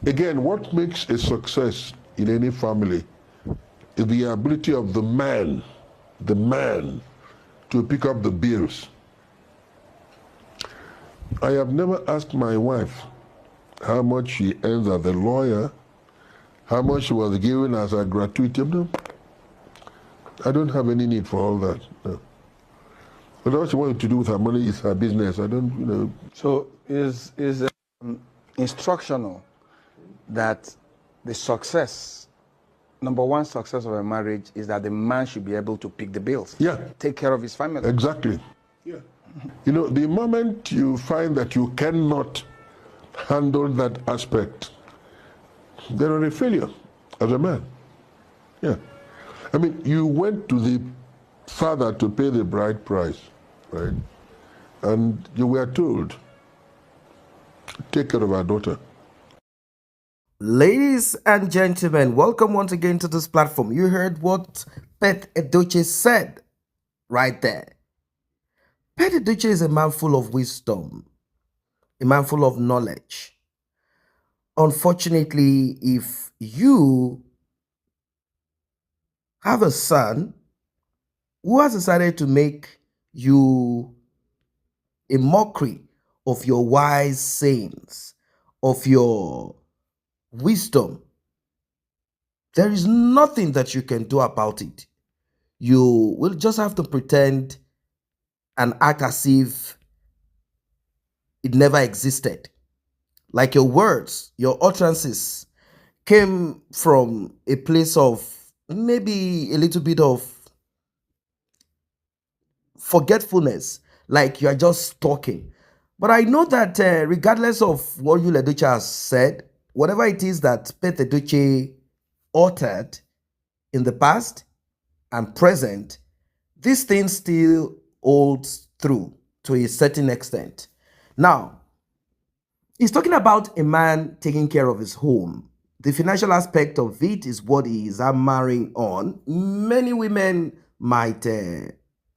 Again, what makes a success in any family is the ability of the man, to pick up the bills. I have never asked my wife how much she earns as a lawyer, how much she was given as a gratuity. No, I don't have any need for all that. No. But all she wants to do with her money is her business. I don't, So is instructional that the success, number one success of a marriage is that the man should be able to pick the bills. Yeah. Take care of his family. Exactly. Yeah. The moment you find that you cannot handle that aspect, then you're a failure as a man. Yeah. I mean, you went to the father to pay the bride price, right? And you were told, take care of our daughter. Ladies and gentlemen, welcome once again to this platform. You heard what Pet Edochie said right there. Pet Edochie is a man full of wisdom, a man full of knowledge. Unfortunately, if you have a son who has decided to make you a mockery of your wise sayings, of your wisdom, there is nothing that you can do about it. You will just have to pretend and act as if it never existed. Like your words, your utterances came from a place of maybe a little bit of forgetfulness, like you are just talking. But I know that regardless of what Yul Edochie has said, whatever it is that Pet Edochie uttered in the past and present, this thing still holds true to a certain extent. Now, he's talking about a man taking care of his home. The financial aspect of it is what he is hammering on. Many women might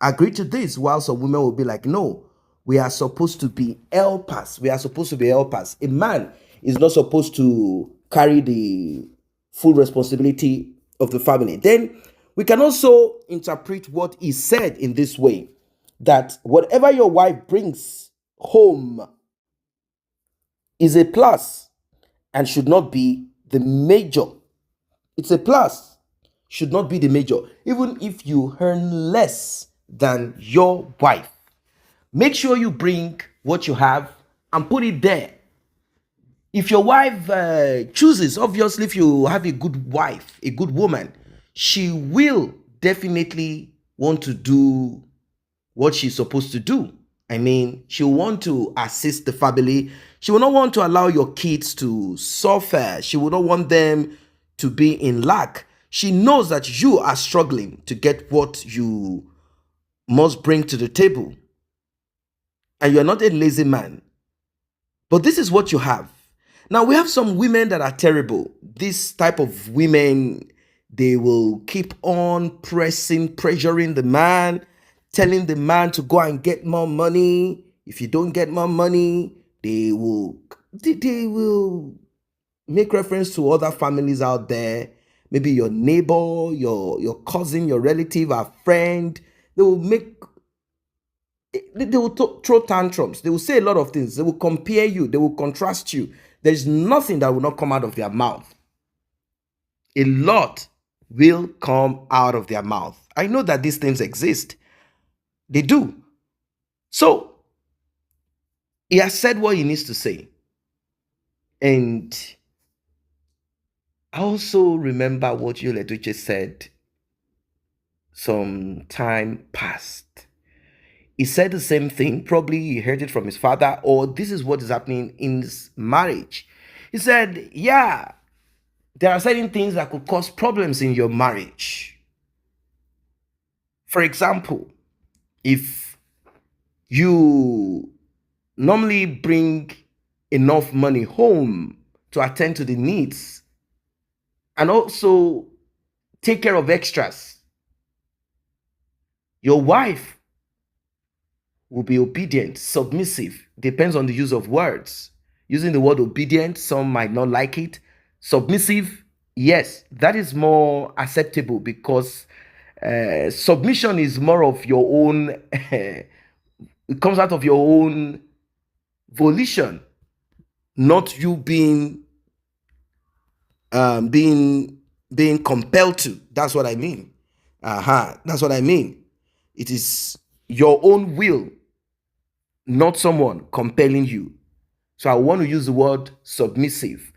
agree to this, while some women will be like, no, we are supposed to be helpers. We are supposed to be helpers. A man is not supposed to carry the full responsibility of the family. Then we can also interpret what he said in this way, that whatever your wife brings home is a plus and should not be the major. It's a plus, should not be the major. Even if you earn less than your wife, make sure you bring what you have and put it there. If your wife chooses, obviously, if you have a good wife, a good woman, she will definitely want to do what she's supposed to do. I mean, she'll want to assist the family. She will not want to allow your kids to suffer. She will not want them to be in lack. She knows that you are struggling to get what you must bring to the table. And you're not a lazy man. But this is what you have. Now, we have some women that are terrible. This type of women, they will keep on pressuring the man, telling the man to go and get more money. If you don't get more money, they will make reference to other families out there. Maybe your neighbor, your cousin, your relative, a friend. They will throw tantrums. They will say a lot of things. They will compare you. They will contrast you. There is nothing that will not come out of their mouth. A lot will come out of their mouth. I know that these things exist. They do. So, he has said what he needs to say. And I also remember what Yul Edochie said some time past. He said the same thing. Probably he heard it from his father, or this is what is happening in his marriage. He said, yeah, there are certain things that could cause problems in your marriage. For example, if you normally bring enough money home to attend to the needs and also take care of extras, your wife will be obedient, submissive, depends on the use of words. using the word obedient. Some might not like it. Submissive, yes, that is more acceptable because submission is more of your own, it comes out of your own volition, not you being compelled to. That's what I mean. That's what I mean. It is your own will, not someone compelling you. So I want to use the word submissive.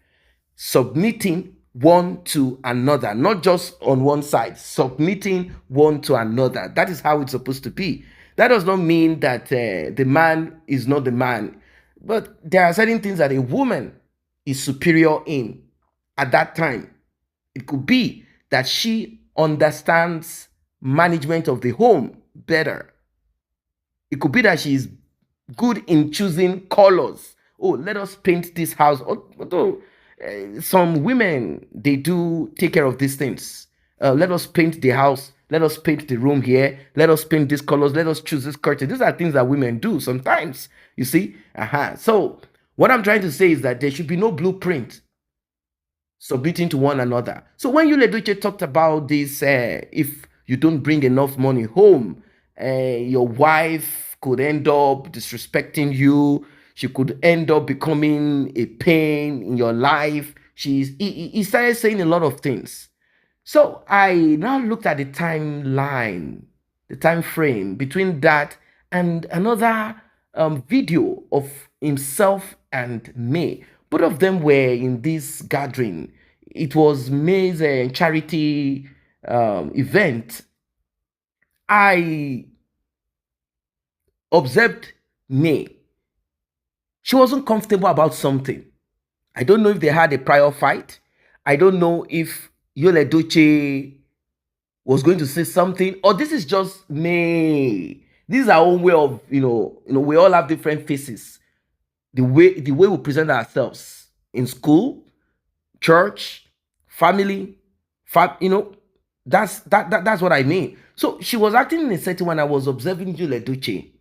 Submitting one to another, not just on one side, submitting one to another. That is how it's supposed to be. That does not mean that the man is not the man, but there are certain things that a woman is superior in at that time. It could be that she understands management of the home better. It could be that she's good in choosing colors. Oh, let us paint this house. Although some women, they do take care of these things. Let us paint the house. Let us paint the room here. Let us paint these colors. Let us choose this curtain. These are things that women do sometimes. You see? So what I'm trying to say is that there should be no blueprint submitting to one another. So when Edochie talked about this, if you don't bring enough money home, your wife could end up disrespecting you. She could end up becoming a pain in your life. He started saying a lot of things. So I now looked at the timeline, the time frame between that and another video of himself and May. Both of them were in this gathering. It was May's charity event. I observed May. She wasn't comfortable about something. I don't know if they had a prior fight. I don't know if Edochie was going to say something, or this is just May. This is our own way of, we all have different faces. The way we present ourselves in school, church, family, that's what I mean. So she was acting in a setting when I was observing Edochie.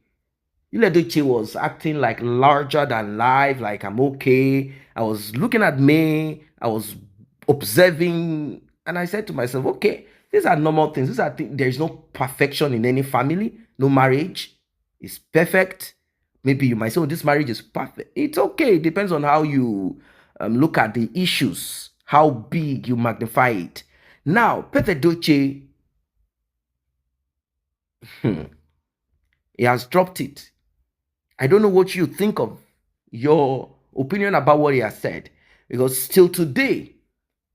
Edochie was acting like larger than life, like I'm okay. I was looking at me, I was observing, and I said to myself, okay, these are normal things. These are there is no perfection in any family. No marriage is perfect. Maybe you might say, oh, this marriage is perfect. It's okay. It depends on how you look at the issues, how big you magnify it. Now, Edochie, he has dropped it. I don't know what you think of, your opinion about what he has said, because still today,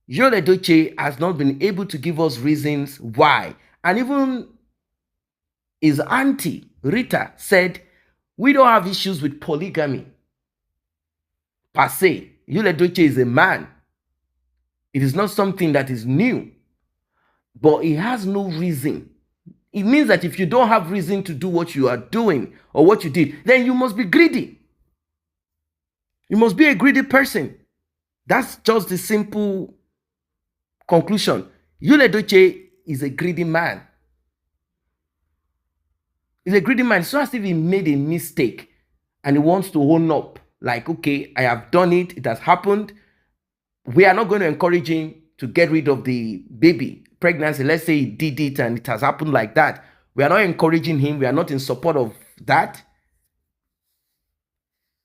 Edochie has not been able to give us reasons why. And even his auntie, Rita, said, we don't have issues with polygamy per se. Edochie is a man. It is not something that is new, but he has no reason. It means that if you don't have reason to do what you are doing or what you did, then you must be greedy. You must be a greedy person. That's just the simple conclusion. Edochie is a greedy man. He's a greedy man. It's not as if he made a mistake and he wants to own up. Like, okay, I have done it. It has happened. We are not going to encourage him to get rid of the baby. Pregnancy, let's say he did it and it has happened like that. We are not encouraging him. We are not in support of that.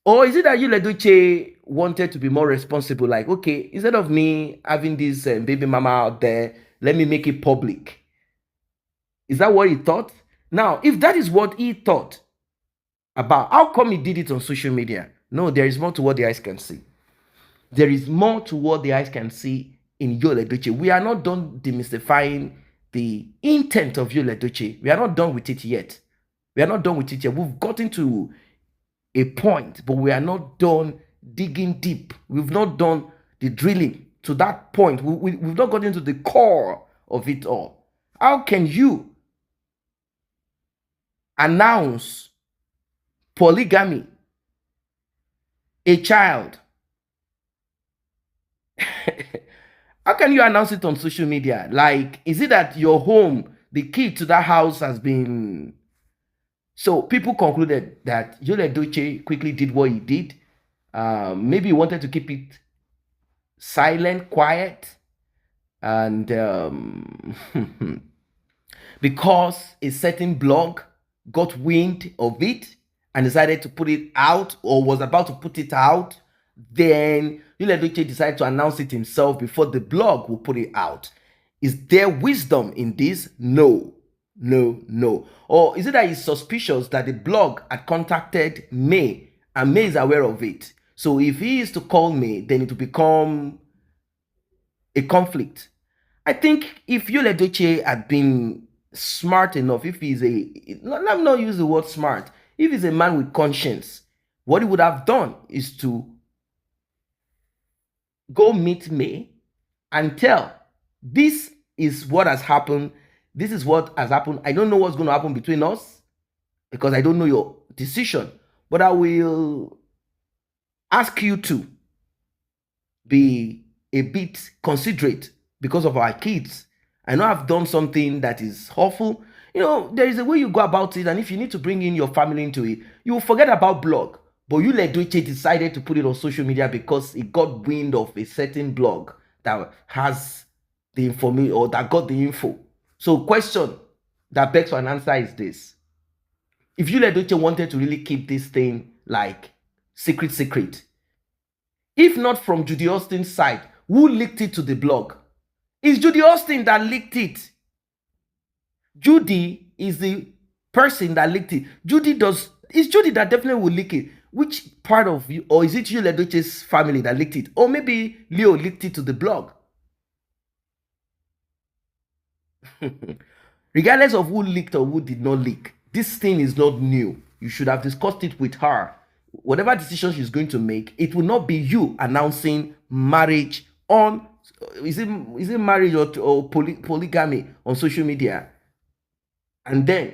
Or is it that Edochie wanted to be more responsible? Like, okay, instead of me having this baby mama out there, let me make it public. Is that what he thought? Now, if that is what he thought about, how come he did it on social media? No, there is more to what the eyes can see. There is more to what the eyes can see in Edochie. We are not done demystifying the intent of Edochie. We are not done with it yet. We are not done with it yet. We've gotten to a point, but we are not done digging deep. We've not done the drilling to that point. We've not gotten to the core of it all. How can you announce polygamy, a child? How can you announce it on social media? Like, is it that your home, the key to that house has been... So people concluded that Edochie quickly did what he did Maybe he wanted to keep it silent, quiet, and because a certain blog got wind of it and decided to put it out or was about to put it out, then Edochie decided to announce it himself before the blog will put it out. Is there wisdom in this? No, no, no. Or is it that he's suspicious that the blog had contacted May and May is aware of it? So if he is to call May, then it will become a conflict. I think if Edochie had been smart enough, if he's let me not use the word smart, if he's a man with conscience, what he would have done is to go meet me and tell, this is what has happened. This is what has happened. I don't know what's going to happen between us because I don't know your decision, but I will ask you to be a bit considerate because of our kids. I know I've done something that is awful. You know, there is a way you go about it, and if you need to bring in your family into it, you will forget about blog. But Edochie decided to put it on social media because it got wind of a certain blog that has the information or that got the info. So question that begs for an answer is this. If Edochie wanted to really keep this thing like secret, if not from Judy Austin's side, who leaked it to the blog? It's Judy Austin that leaked it. Judy is the person that leaked it. It's Judy that definitely will leak it. Which part of you, or is it Edochie's family that leaked it? Or maybe Leo leaked it to the blog. Regardless of who leaked or who did not leak, this thing is not new. You should have discussed it with her. Whatever decision she's going to make, it will not be you announcing marriage on, is it marriage or polygamy on social media. And then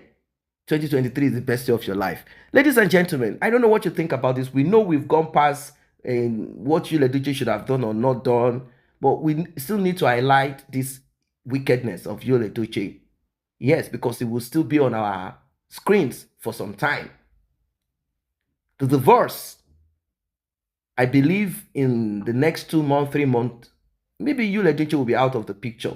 2023 is the best year of your life. Ladies and gentlemen, I don't know what you think about this. We know we've gone past what Edochie should have done or not done, but we still need to highlight this wickedness of Edochie. Yes, because it will still be on our screens for some time. The divorce, I believe in the next 2 months, 3 months, maybe Edochie will be out of the picture.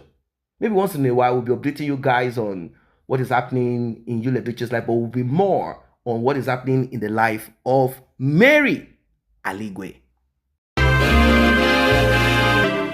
Maybe once in a while we'll be updating you guys on what is happening in Edochie's life, but will be more on what is happening in the life of Mary Aligwe.